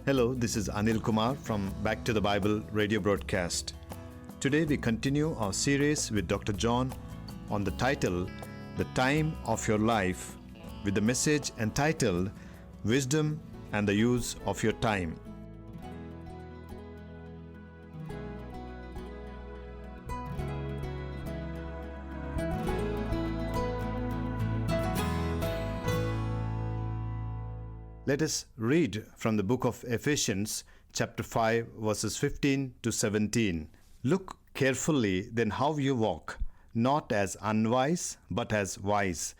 Hello, this is Anil Kumar from Back to the Bible radio broadcast. Today we continue our series with Dr. John on the title, The Time of Your Life, with the message entitled, Wisdom and the Use of Your Time. Let us read from the book of Ephesians, chapter 5, verses 15 to 17. Look carefully then how you walk, not as unwise, but as wise,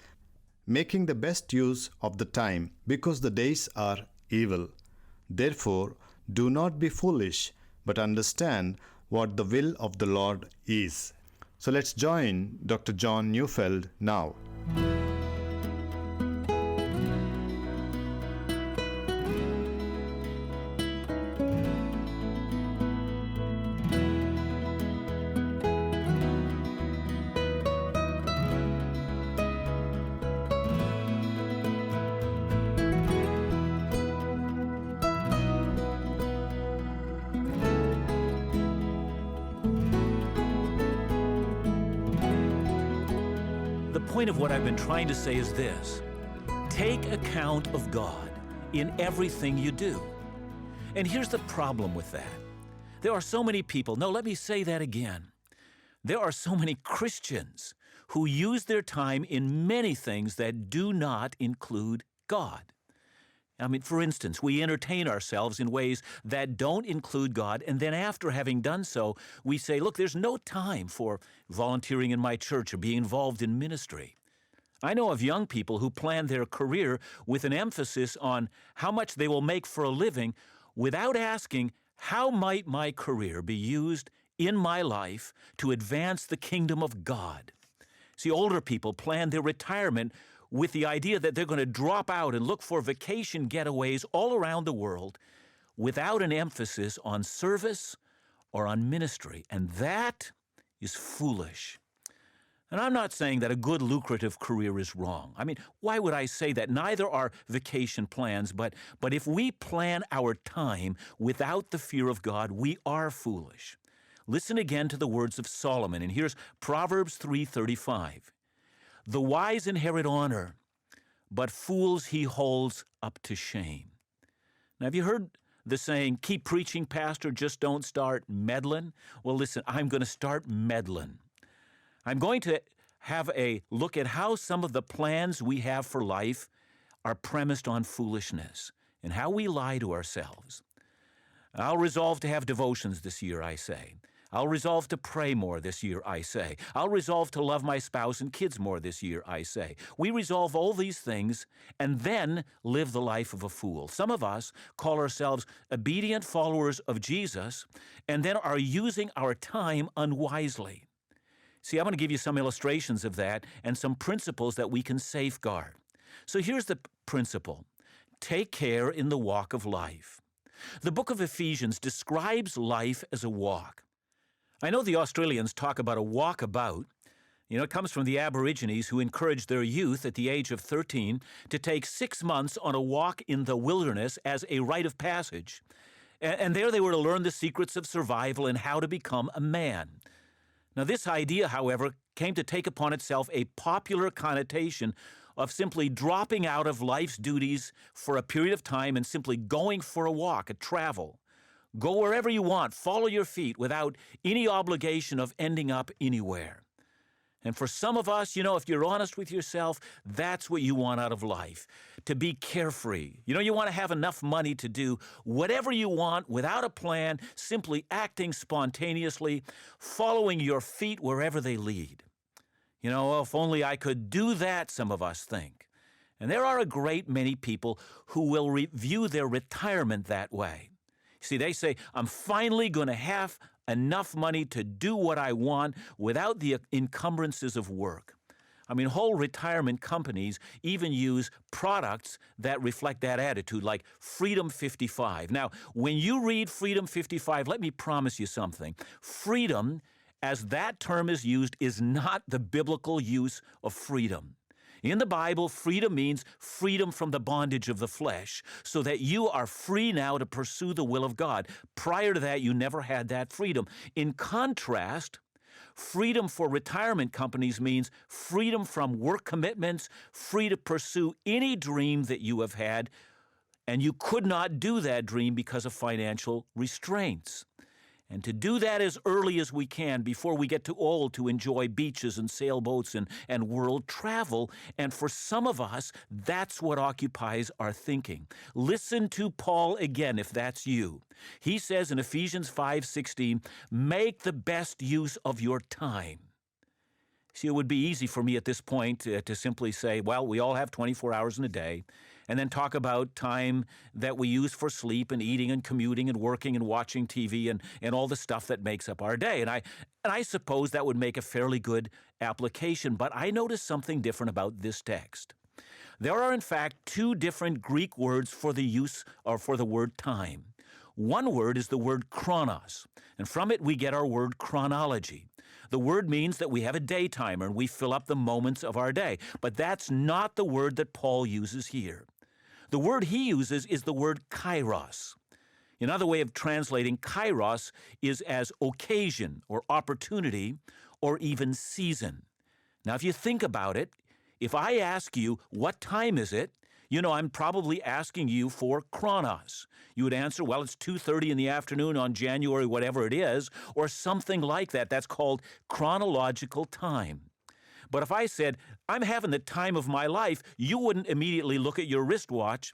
making the best use of the time, because the days are evil. Therefore, do not be foolish, but understand what the will of the Lord is. So let's join Dr. John Neufeld now. The point of what I've been trying to say is this: take account of God in everything you do. And here's the problem with that. There are so many people, no, let me say that again. There are so many Christians who use their time in many things that do not include God. I mean, for instance, we entertain ourselves in ways that don't include God, and then after having done so, we say, look, there's no time for volunteering in my church or being involved in ministry. I know of young people who plan their career with an emphasis on how much they will make for a living without asking, how might my career be used in my life to advance the kingdom of God? See, older people plan their retirement with the idea that they're going to drop out and look for vacation getaways all around the world without an emphasis on service or on ministry. And that is foolish. And I'm not saying that a good lucrative career is wrong. I mean, why would I say that? Neither are vacation plans, but if we plan our time without the fear of God, we are foolish. Listen again to the words of Solomon, and here's Proverbs 3:35. The wise inherit honor, but fools he holds up to shame. Now, have you heard the saying, keep preaching, pastor, just don't start meddling? Well, listen, I'm going to start meddling. I'm going to have a look at how some of the plans we have for life are premised on foolishness and how we lie to ourselves. I'll resolve to have devotions this year, I say. I'll resolve to pray more this year, I say. I'll resolve to love my spouse and kids more this year, I say. We resolve all these things and then live the life of a fool. Some of us call ourselves obedient followers of Jesus and then are using our time unwisely. See, I'm going to give you some illustrations of that and some principles that we can safeguard. So here's the principle. Take care in the walk of life. The book of Ephesians describes life as a walk. I know the Australians talk about a walkabout. You know, it comes from the Aborigines who encouraged their youth at the age of 13 to take 6 months on a walk in the wilderness as a rite of passage. And there they were to learn the secrets of survival and how to become a man. Now, this idea, however, came to take upon itself a popular connotation of simply dropping out of life's duties for a period of time and simply going for a walk, a travel. Go wherever you want, follow your feet without any obligation of ending up anywhere. And for some of us, you know, if you're honest with yourself, that's what you want out of life, to be carefree. You know, you want to have enough money to do whatever you want without a plan, simply acting spontaneously, following your feet wherever they lead. You know, if only I could do that, some of us think. And there are a great many people who will view their retirement that way. See, they say, I'm finally going to have enough money to do what I want without the encumbrances of work. I mean, whole retirement companies even use products that reflect that attitude, like Freedom 55. Now, when you read Freedom 55, let me promise you something. Freedom, as that term is used, is not the biblical use of freedom. In the Bible, freedom means freedom from the bondage of the flesh, so that you are free now to pursue the will of God. Prior to that, you never had that freedom. In contrast, freedom for retirement companies means freedom from work commitments, free to pursue any dream that you have had, and you could not do that dream because of financial restraints. And to do that as early as we can before we get too old to enjoy beaches and sailboats and world travel. And for some of us, that's what occupies our thinking. Listen to Paul again if that's you. He says in Ephesians 5:16, make the best use of your time. See, it would be easy for me at this point to simply say, well, we all have 24 hours in a day, and then talk about time that we use for sleep and eating and commuting and working and watching TV and all the stuff that makes up our day. And I suppose that would make a fairly good application, but I noticed something different about this text. There are, in fact, two different Greek words for the use or for the word time. One word is the word chronos, and from it we get our word chronology. The word means that we have a day timer and we fill up the moments of our day, but that's not the word that Paul uses here. The word he uses is the word kairos. Another way of translating kairos is as occasion or opportunity or even season. Now, if you think about it, if I ask you, what time is it? You know, I'm probably asking you for chronos. You would answer, well, it's 2:30 in the afternoon on January, whatever it is, or something like that. That's called chronological time. But if I said, I'm having the time of my life, you wouldn't immediately look at your wristwatch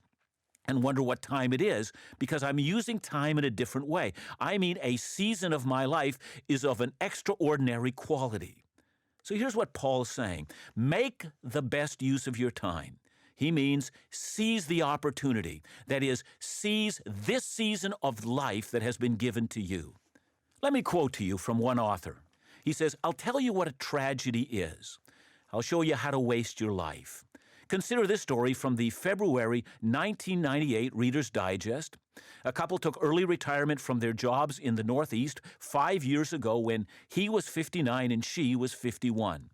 and wonder what time it is, because I'm using time in a different way. I mean, a season of my life is of an extraordinary quality. So here's what Paul's saying. Make the best use of your time. He means seize the opportunity. That is, seize this season of life that has been given to you. Let me quote to you from one author. He says, I'll tell you what a tragedy is. I'll show you how to waste your life. Consider this story from the February 1998 Reader's Digest. A couple took early retirement from their jobs in the Northeast 5 years ago when he was 59 and she was 51.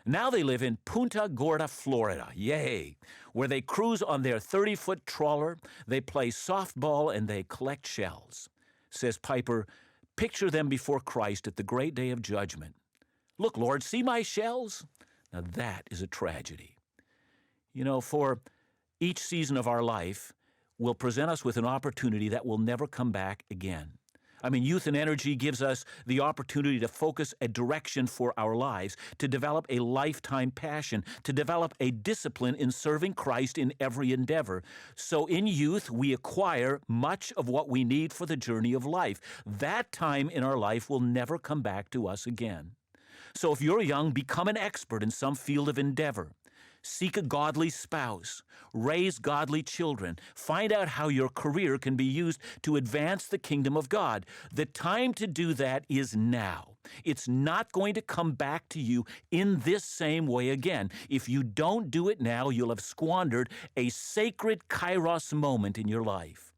Now they live in Punta Gorda, Florida, yay, where they cruise on their 30-foot trawler, they play softball, and they collect shells. Says Piper, picture them before Christ at the great day of judgment. Look, Lord, see my shells? Now that is a tragedy. You know, for each season of our life will present us with an opportunity that will never come back again. I mean, youth and energy gives us the opportunity to focus a direction for our lives, to develop a lifetime passion, to develop a discipline in serving Christ in every endeavor. So in youth, we acquire much of what we need for the journey of life. That time in our life will never come back to us again. So if you're young, become an expert in some field of endeavor. Seek a godly spouse, raise godly children, find out how your career can be used to advance the kingdom of God. The time to do that is now. It's not going to come back to you in this same way again. If you don't do it now, you'll have squandered a sacred kairos moment in your life.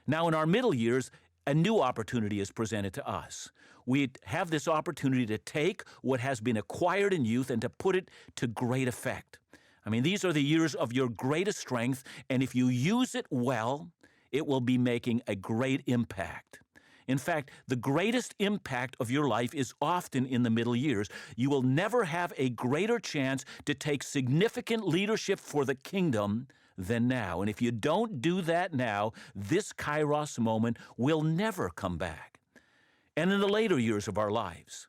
Now, in our middle years, a new opportunity is presented to us. We have this opportunity to take what has been acquired in youth and to put it to great effect. I mean, these are the years of your greatest strength, and if you use it well, it will be making a great impact. In fact, the greatest impact of your life is often in the middle years. You will never have a greater chance to take significant leadership for the kingdom than now. And if you don't do that now, this kairos moment will never come back. And in the later years of our lives,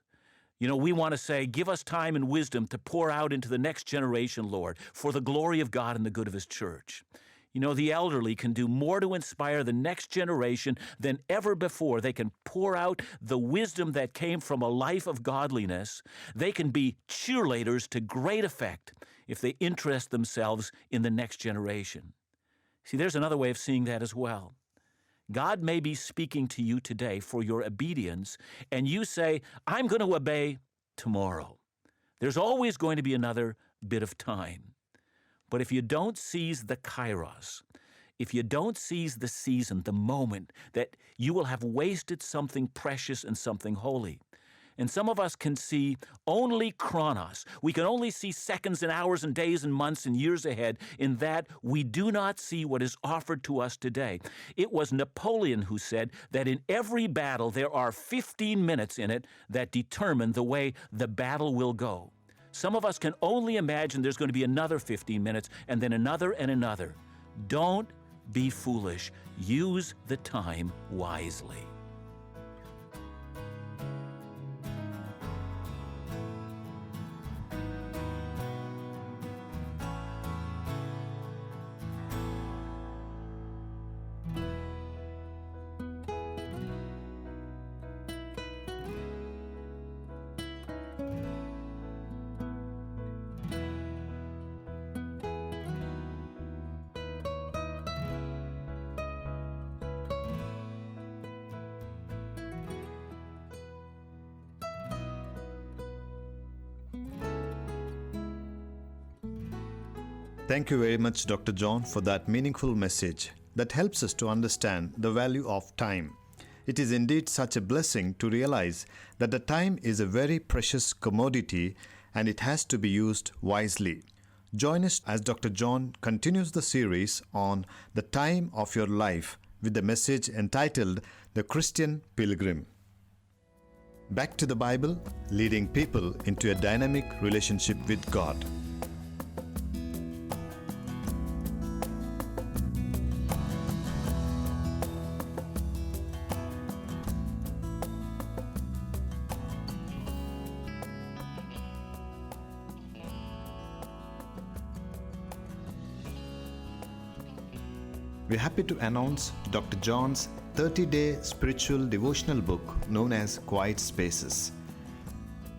you know, we want to say, give us time and wisdom to pour out into the next generation, Lord, for the glory of God and the good of His church. You know, the elderly can do more to inspire the next generation than ever before. They can pour out the wisdom that came from a life of godliness. They can be cheerleaders to great effect if they interest themselves in the next generation. See, there's another way of seeing that as well. God may be speaking to you today for your obedience, and you say, I'm going to obey tomorrow. There's always going to be another bit of time. But if you don't seize the kairos, if you don't seize the season, the moment, that you will have wasted something precious and something holy. And some of us can see only chronos. We can only see seconds and hours and days and months and years ahead, in that we do not see what is offered to us today. It was Napoleon who said that in every battle there are 15 minutes in it that determine the way the battle will go. Some of us can only imagine there's going to be another 15 minutes and then another and another. Don't be foolish. Use the time wisely. Thank you very much, Dr. John, for that meaningful message that helps us to understand the value of time. It is indeed such a blessing to realize that the time is a very precious commodity and it has to be used wisely. Join us as Dr. John continues the series on the time of your life with the message entitled The Christian Pilgrim. Back to the Bible, leading people into a dynamic relationship with God. We're happy to announce Dr. John's 30-day spiritual devotional book known as Quiet Spaces.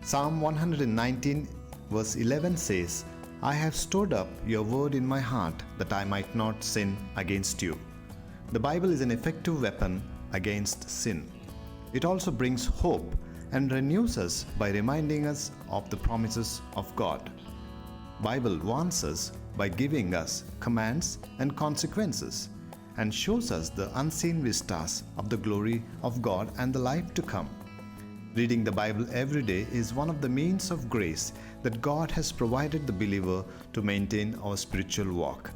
Psalm 119 verse 11 says, "I have stored up your word in my heart that I might not sin against you." The Bible is an effective weapon against sin. It also brings hope and renews us by reminding us of the promises of God. Bible warns us by giving us commands and consequences, and shows us the unseen vistas of the glory of God and the life to come. Reading the Bible every day is one of the means of grace that God has provided the believer to maintain our spiritual walk.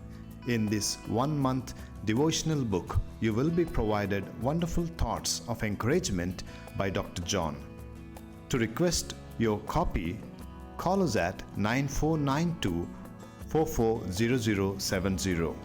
In this 1-month devotional book, you will be provided wonderful thoughts of encouragement by Dr. John. To request your copy, call us at 9492 440070.